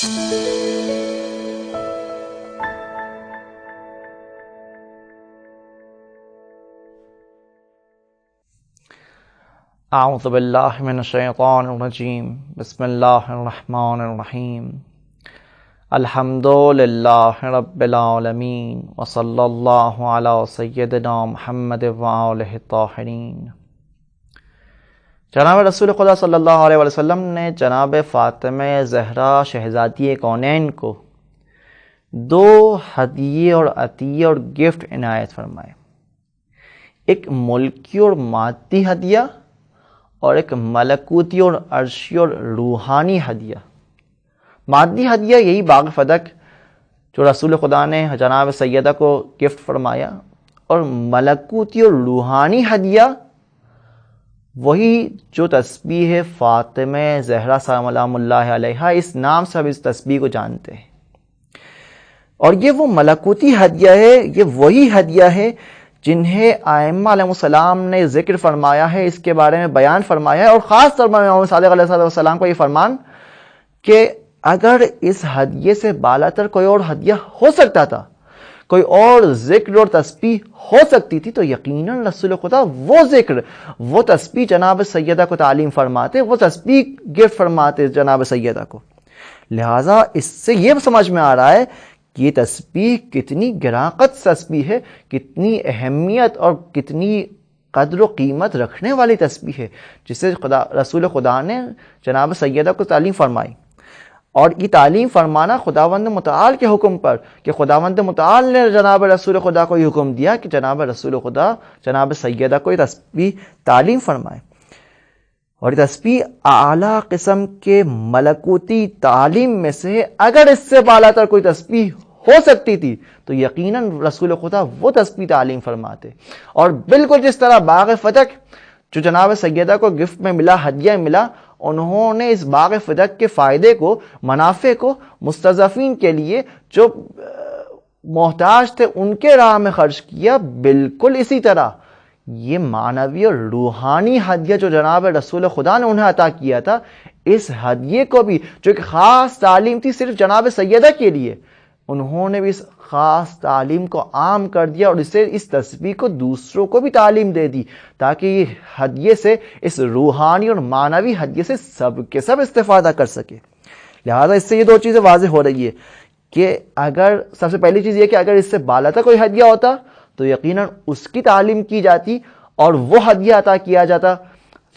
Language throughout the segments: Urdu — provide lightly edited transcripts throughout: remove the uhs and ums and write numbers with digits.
اعوذ باللہ من الشیطان الرجیم، بسم اللہ الرحمن الرحیم، الحمد للہ رب العالمین، وصلی اللہ علی سیدنا محمد وآلہ الطاہرین۔ جناب رسول خدا صلی اللہ علیہ وسلم نے جناب فاطمہ زہرا شہزادی کونین کو 2 ہدیے اور عطیے اور گفٹ عنایت فرمائے، ایک ملکی اور مادی ہدیہ اور ایک ملکوتی اور عرشی اور روحانی ہدیہ۔ مادی ہدیہ یہی باغ فدق جو رسول خدا نے جناب سیدہ کو گفٹ فرمایا، اور ملکوتی اور روحانی ہدیہ وہی جو تسبیح فاطمہ زہرا سلام اللہ علیہا، اس نام سے ہم اس تسبیح کو جانتے ہیں۔ اور یہ وہ ملکوتی ہدیہ ہے، یہ وہی ہدیہ ہے جنہیں ائمہ علیہ السلام نے ذکر فرمایا ہے، اس کے بارے میں بیان فرمایا ہے، اور خاص طور پر امام صادق علیہ السلام کو یہ فرمان کہ اگر اس ہدیے سے بالاتر کوئی اور ہدیہ ہو سکتا تھا، کوئی اور ذکر اور تسبیح ہو سکتی تھی، تو یقیناً رسول خدا وہ ذکر، وہ تسبیح جناب سیدہ کو تعلیم فرماتے، وہ تسبیح گفٹ فرماتے جناب سیدہ کو۔ لہٰذا اس سے یہ سمجھ میں آ رہا ہے کہ یہ تسبیح کتنی گراں-قدر تسبیح ہے، کتنی اہمیت اور کتنی قدر و قیمت رکھنے والی تسبیح ہے، جسے رسول خدا نے جناب سیدہ کو تعلیم فرمائی۔ اور یہ تعلیم فرمانا خداوند متعال کے حکم پر، کہ خداوند متعال نے جناب رسول خدا کو یہ حکم دیا کہ جناب رسول خدا جناب سیدہ کو یہ تسبیح تعلیم فرمائے۔ اور یہ تسبیح اعلیٰ قسم کے ملکوتی تعلیم میں سے، اگر اس سے بالاتر کوئی تسبیح ہو سکتی تھی تو یقیناً رسول خدا وہ تسبیح تعلیم فرماتے۔ اور بالکل جس طرح باغ فتح جو جناب سیدہ کو گفٹ میں ملا، ہدیہ ملا، انہوں نے اس باغ فتح کے فائدے کو، منافع کو مستضعفین کے لیے جو محتاج تھے ان کے راہ میں خرچ کیا، بالکل اسی طرح یہ معنوی اور روحانی ہدیہ جو جناب رسول خدا نے انہیں عطا کیا تھا، اس ہدیے کو بھی جو ایک خاص تعلیم تھی صرف جناب سیدہ کے لیے، انہوں نے بھی اس خاص تعلیم کو عام کر دیا، اور اس تسبیح کو دوسروں کو بھی تعلیم دے دی، تاکہ یہ ہدیے سے، اس روحانی اور معنوی ہدیے سے سب کے سب استفادہ کر سکے۔ لہٰذا اس سے یہ 2 چیزیں واضح ہو رہی ہے کہ اگر سب سے پہلی چیز یہ کہ اگر اس سے بالاتر کوئی ہدیہ ہوتا تو یقیناً اس کی تعلیم کی جاتی اور وہ ہدیہ عطا کیا جاتا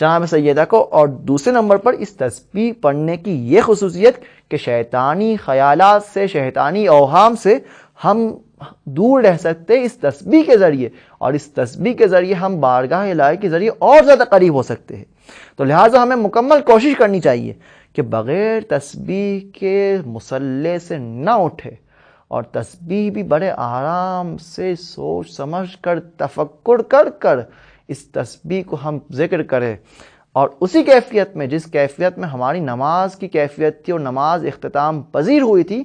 جناب سیدہ کو۔ اور دوسرے نمبر پر اس تسبیح پڑھنے کی یہ خصوصیت کہ شیطانی خیالات سے، شیطانی اوہام سے ہم دور رہ سکتے اس تسبیح کے ذریعے، اور اس تسبیح کے ذریعے ہم بارگاہ الہی کے ذریعے اور زیادہ قریب ہو سکتے ہیں۔ تو لہٰذا ہمیں مکمل کوشش کرنی چاہیے کہ بغیر تسبیح کے مصلی سے نہ اٹھے، اور تسبیح بھی بڑے آرام سے سوچ سمجھ کر، تفکر کر کر اس تسبیح کو ہم ذکر کریں، اور اسی کیفیت میں، جس کیفیت میں ہماری نماز کی کیفیت تھی اور نماز اختتام پذیر ہوئی تھی،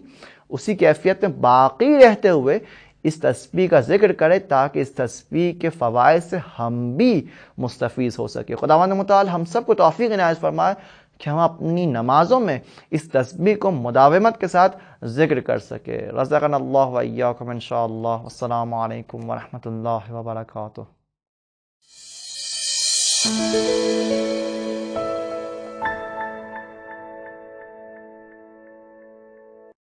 اسی کیفیت میں باقی رہتے ہوئے اس تسبیح کا ذکر کریں، تاکہ اس تسبیح کے فوائد سے ہم بھی مستفیض ہو سکے۔ خداوند متعال ہم سب کو توفیق عنایت فرمائے کہ ہم اپنی نمازوں میں اس تسبیح کو مداومت کے ساتھ ذکر کر سکے۔ رزقنا اللہ و ایاکم انشاءاللہ۔ السلام علیکم ورحمۃ اللہ وبرکاتہ۔